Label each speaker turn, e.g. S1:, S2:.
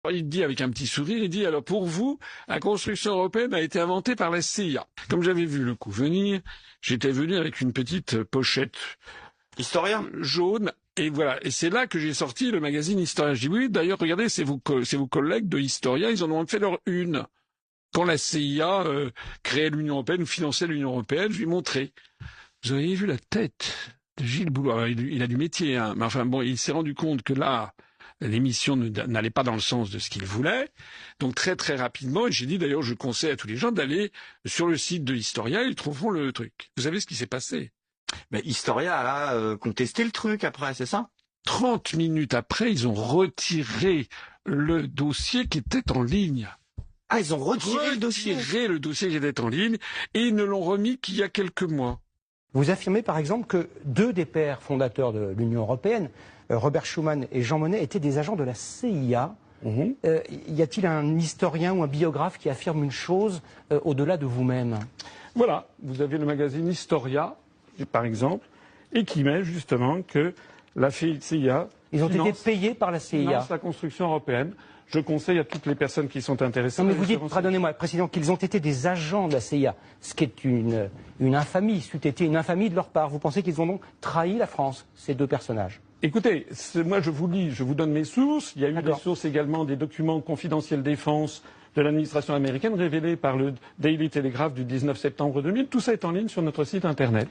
S1: Il dit avec un petit sourire, il dit alors pour vous, la construction européenne a été inventée par la CIA. Comme j'avais vu le coup venir, j'étais venu avec une petite pochette
S2: Historien
S1: jaune et voilà. Et c'est là que j'ai sorti le magazine Historia. Je dis oui, d'ailleurs regardez, c'est vos collègues de Historia, ils en ont fait leur une. Quand la CIA créait l'Union européenne, finançait l'Union européenne, je lui ai montré. Vous avez vu la tête de Gilles Boulot. Alors, il a du métier, hein, mais enfin bon, il s'est rendu compte que là, l'émission n'allait pas dans le sens de ce qu'il voulait. Donc très très rapidement, et j'ai dit d'ailleurs, je conseille à tous les gens d'aller sur le site de Historia, ils trouveront le truc. Vous savez ce qui s'est passé?
S2: Mais Historia a contesté le truc après, c'est ça?
S1: 30 minutes après, ils ont retiré le dossier qui était en ligne.
S2: Ah, ils ont retiré
S1: le dossier qui était en ligne et ils ne l'ont remis qu'il y a quelques mois.
S3: Vous affirmez par exemple que deux des pères fondateurs de l'Union européenne, Robert Schuman et Jean Monnet, étaient des agents de la CIA. Y a-t-il un historien ou un biographe qui affirme une chose au-delà de vous-même?
S1: Voilà, vous avez le magazine Historia, par exemple, et qui met justement que la CIA...
S3: Ils ont été payés par la CIA.
S1: Finance la construction européenne. Je conseille à toutes les personnes qui sont intéressées...
S3: Non mais vous dites, pardonnez-moi, précisément qu'ils ont été des agents de la CIA, ce qui est une infamie, c'eût été une infamie de leur part. Vous pensez qu'ils ont donc trahi la France, ces deux personnages?
S1: Écoutez, moi je vous lis, je vous donne mes sources. Il y a eu des sources également, des documents confidentiels défense de l'administration américaine révélés par le Daily Telegraph du 19 septembre 2000. Tout ça est en ligne sur notre site internet.